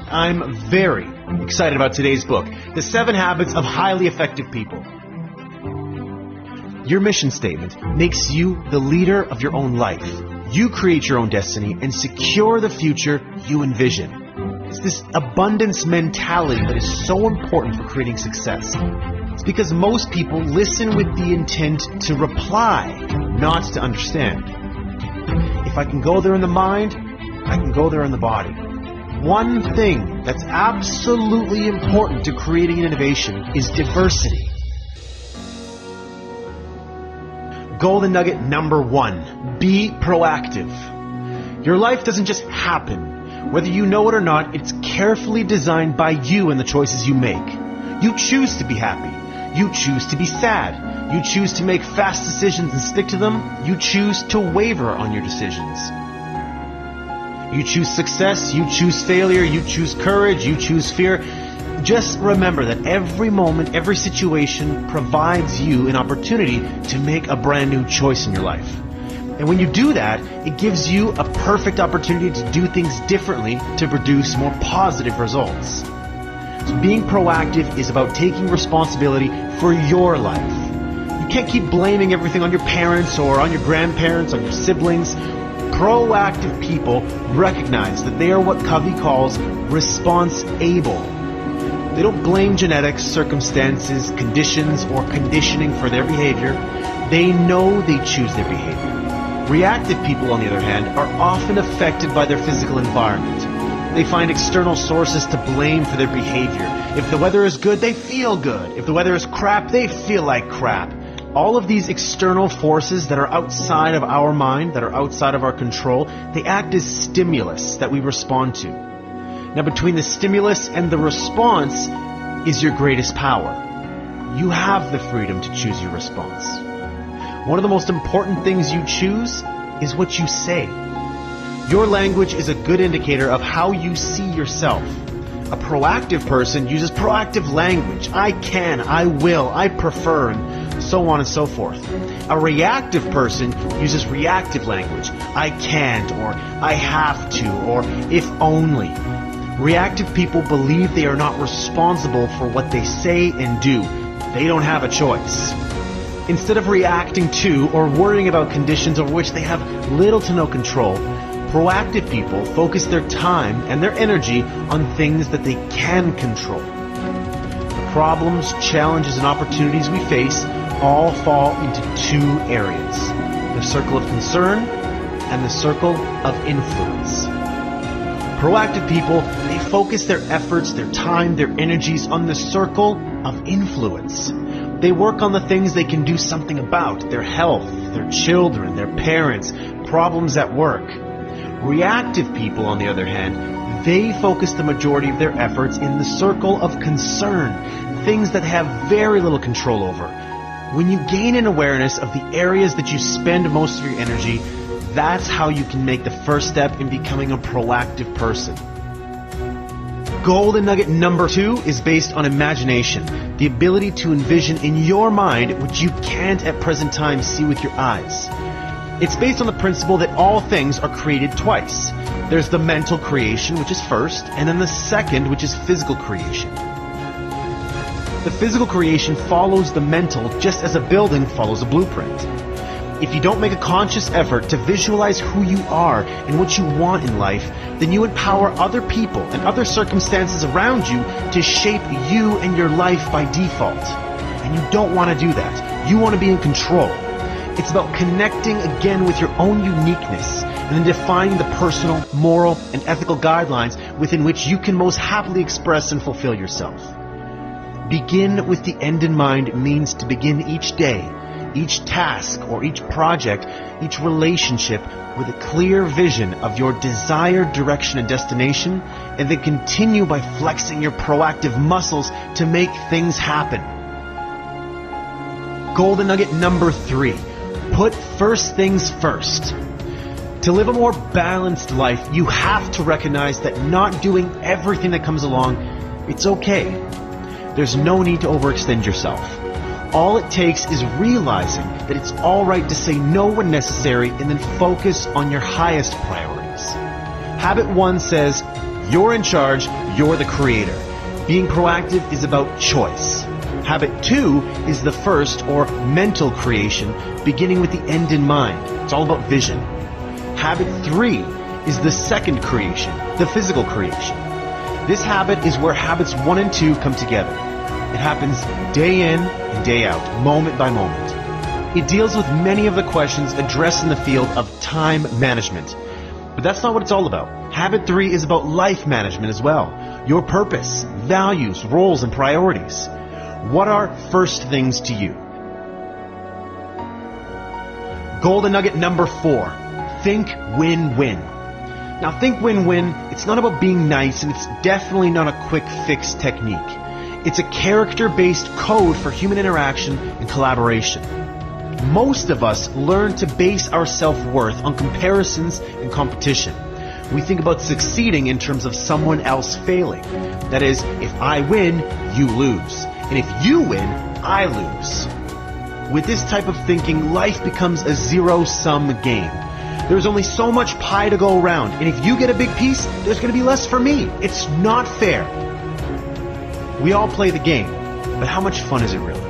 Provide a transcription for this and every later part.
I'm very excited about today's book, The 7 Habits of Highly Effective People. Your mission statement makes you the leader of your own life. You create your own destiny and secure the future you envision. It's this abundance mentality that is so important for creating success. It's because most people listen with the intent to reply, not to understand. If I can go there in the mind, I can go there in the body. One thing that's absolutely important to creating an innovation is diversity. Golden nugget number 1, be proactive. Your life doesn't just happen. Whether you know it or not, it's carefully designed by you and the choices you make. You choose to be happy. You choose to be sad. You choose to make fast decisions and stick to them. You choose to waver on your decisions. You choose success. You choose failure. You choose courage. You choose fear. Just remember that every moment, every situation provides you an opportunity to make a brand new choice in your life. And when you do that, it gives you a perfect opportunity to do things differently to produce more positive results. So being proactive is about taking responsibility for your life. You can't keep blaming everything on your parents or on your grandparents, on your siblings. Proactive people recognize that they are what Covey calls response-able. They don't blame genetics, circumstances, conditions, or conditioning for their behavior. They know they choose their behavior. Reactive people, on the other hand, are often affected by their physical environment. They find external sources to blame for their behavior. If the weather is good, they feel good. If the weather is crap, they feel like crap. All of these external forces that are outside of our mind, that are outside of our control, they act as stimulus that we respond to. Now, between the stimulus and the response is your greatest power. You have the freedom to choose your response. One of the most important things you choose is what you say. Your language is a good indicator of how you see yourself. A proactive person uses proactive language. I can, I will, I prefer, and so on and so forth. A reactive person uses reactive language. I can't, or I have to, or if only. Reactive people believe they are not responsible for what they say and do. They don't have a choice. Instead of reacting to or worrying about conditions over which they have little to no control, proactive people focus their time and their energy on things that they can control. The problems, challenges, and opportunities we face all fall into 2 areas: the circle of concern and the circle of influence. Proactive people, they focus their efforts, their time, their energies on the circle of influence. They work on the things they can do something about: their health, their children, their parents, problems at work. Reactive people, on the other hand, they focus the majority of their efforts in the circle of concern, things that have very little control over. When you gain an awareness of the areas that you spend most of your energy, that's how you can make the first step in becoming a proactive person. Golden nugget number 2 is based on imagination, the ability to envision in your mind what you can't at present time see with your eyes. It's based on the principle that all things are created twice. There's the mental creation, which is first, and then the second, which is physical creation. The physical creation follows the mental just as a building follows a blueprint. If you don't make a conscious effort to visualize who you are and what you want in life, then you empower other people and other circumstances around you to shape you and your life by default. And you don't want to do that. You want to be in control. It's about connecting again with your own uniqueness and then defining the personal, moral, and ethical guidelines within which you can most happily express and fulfill yourself. Begin with the end in mind means to begin each day, each task or each project, each relationship with a clear vision of your desired direction and destination, and then continue by flexing your proactive muscles to make things happen. Golden nugget number 3. Put first things first. To live a more balanced life, you have to recognize that not doing everything that comes along, it's okay. There's no need to overextend yourself. All it takes is realizing that it's all right to say no when necessary and then focus on your highest priorities. Habit 1 says, You're in charge, you're the creator. Being proactive is about choice. Habit 2 is the first, or mental creation, beginning with the end in mind. It's all about vision. Habit 3 is the second creation, the physical creation. This habit is where habits 1 and 2 come together. It happens day in and day out, moment by moment. It deals with many of the questions addressed in the field of time management. But that's not what it's all about. Habit 3 is about life management as well. Your purpose, values, roles, and priorities. What are first things to you? Golden nugget number 4. Think win-win. Now, think win-win, it's not about being nice, and it's definitely not a quick fix technique. It's a character-based code for human interaction and collaboration. Most of us learn to base our self-worth on comparisons and competition. We think about succeeding in terms of someone else failing. That is, if I win, you lose. And if you win, I lose. With this type of thinking, life becomes a zero-sum game. There's only so much pie to go around, and if you get a big piece, there's going to be less for me. It's not fair. We all play the game, but how much fun is it really?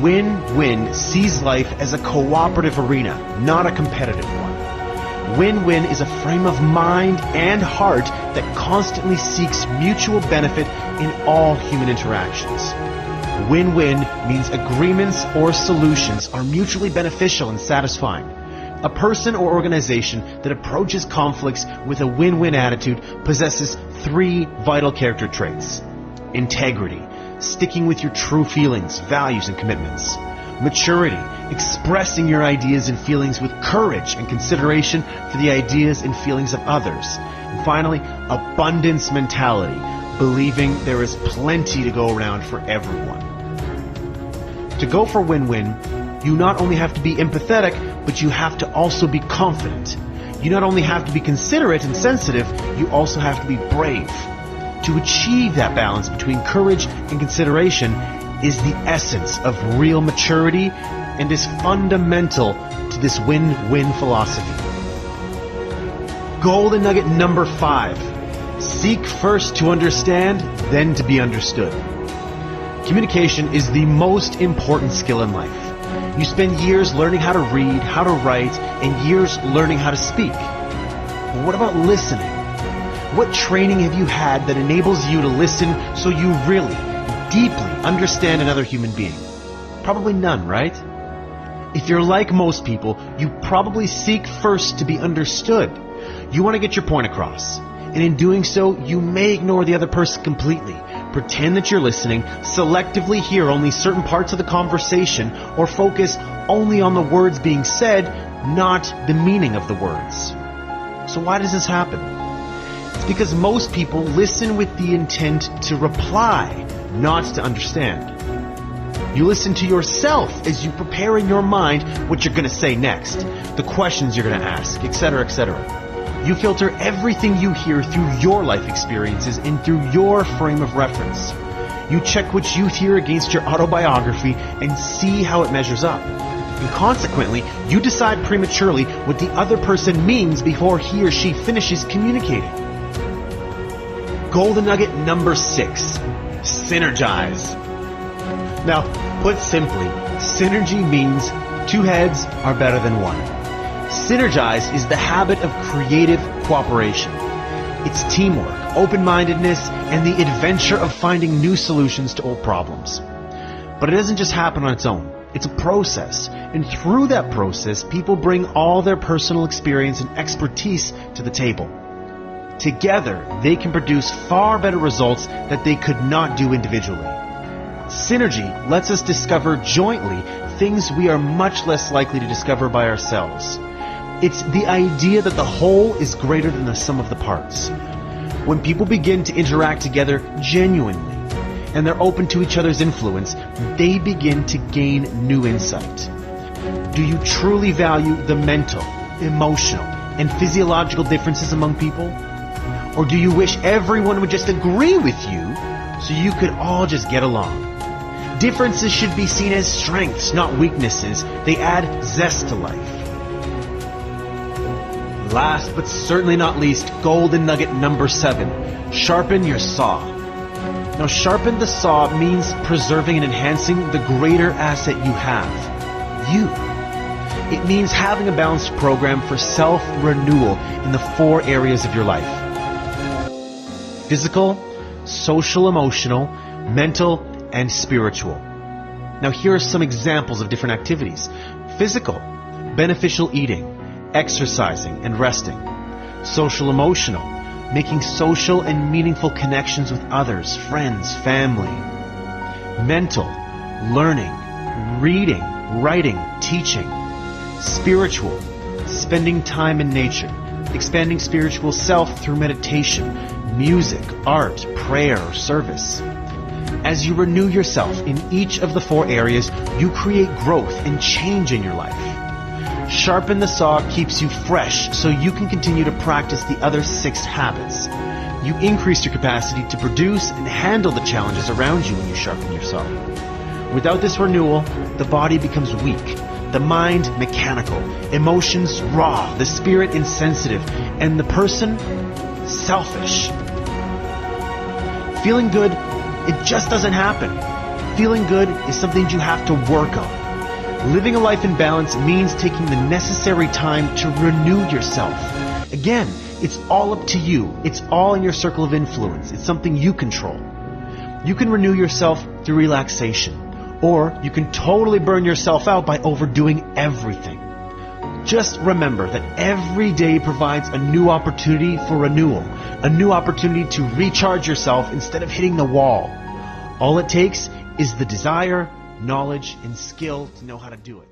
Win-win sees life as a cooperative arena, not a competitive one. Win-win is a frame of mind and heart that constantly seeks mutual benefit in all human interactions. Win-win means agreements or solutions are mutually beneficial and satisfying. A person or organization that approaches conflicts with a win-win attitude possesses 3 vital character traits. Integrity, sticking with your true feelings, values, and commitments. Maturity, expressing your ideas and feelings with courage and consideration for the ideas and feelings of others. And finally, abundance mentality, believing there is plenty to go around for everyone. To go for win-win, you not only have to be empathetic, but you have to also be confident. You not only have to be considerate and sensitive, you also have to be brave. To achieve that balance between courage and consideration is the essence of real maturity and is fundamental to this win-win philosophy. Golden nugget number 5. Seek first to understand, then to be understood. Communication is the most important skill in life. You spend years learning how to read, how to write, and years learning how to speak. But what about listening? What training have you had that enables you to listen so you really, deeply understand another human being? Probably none, right? If you're like most people, you probably seek first to be understood. You want to get your point across. And in doing so, you may ignore the other person completely. Pretend that you're listening, selectively hear only certain parts of the conversation, or focus only on the words being said, not the meaning of the words. So why does this happen? It's because most people listen with the intent to reply, not to understand. You listen to yourself as you prepare in your mind what you're going to say next, the questions you're going to ask, etc., etc. You filter everything you hear through your life experiences and through your frame of reference. You check what you hear against your autobiography and see how it measures up. And consequently, you decide prematurely what the other person means before he or she finishes communicating. Golden nugget number 6. Synergize. Now, put simply, synergy means 2 heads are better than 1. Synergize is the habit of creative cooperation. It's teamwork, open-mindedness, and the adventure of finding new solutions to old problems. But it doesn't just happen on its own. It's a process. And through that process, people bring all their personal experience and expertise to the table. Together, they can produce far better results that they could not do individually. Synergy lets us discover jointly things we are much less likely to discover by ourselves. It's the idea that the whole is greater than the sum of the parts. When people begin to interact together genuinely, and they're open to each other's influence, they begin to gain new insight. Do you truly value the mental, emotional, and physiological differences among people? Or do you wish everyone would just agree with you so you could all just get along? Differences should be seen as strengths, not weaknesses. They add zest to life. Last but certainly not least, golden nugget number 7. Sharpen your saw. Now, sharpen the saw means preserving and enhancing the greater asset you have. You. It means having a balanced program for self-renewal in the 4 areas of your life. Physical, social, emotional, mental, and spiritual. Now, here are some examples of different activities. Physical, beneficial eating, exercising and resting. Social emotional, making social and meaningful connections with others, friends, family. Mental, learning, reading, writing, teaching. Spiritual, spending time in nature, expanding spiritual self through meditation, music, art, prayer, service. As you renew yourself in each of the 4 areas, you create growth and change in your life. Sharpen the saw keeps you fresh so you can continue to practice the other 6 habits. You increase your capacity to produce and handle the challenges around you when you sharpen your saw. Without this renewal, the body becomes weak, the mind mechanical, emotions raw, the spirit insensitive, and the person selfish. Feeling good, it just doesn't happen. Feeling good is something you have to work on. Living a life in balance means taking the necessary time to renew yourself. Again, it's all up to you. It's all in your circle of influence. It's something you control. You can renew yourself through relaxation, or you can totally burn yourself out by overdoing everything. Just remember that every day provides a new opportunity for renewal, a new opportunity to recharge yourself instead of hitting the wall. All it takes is the desire, knowledge, and skill to know how to do it.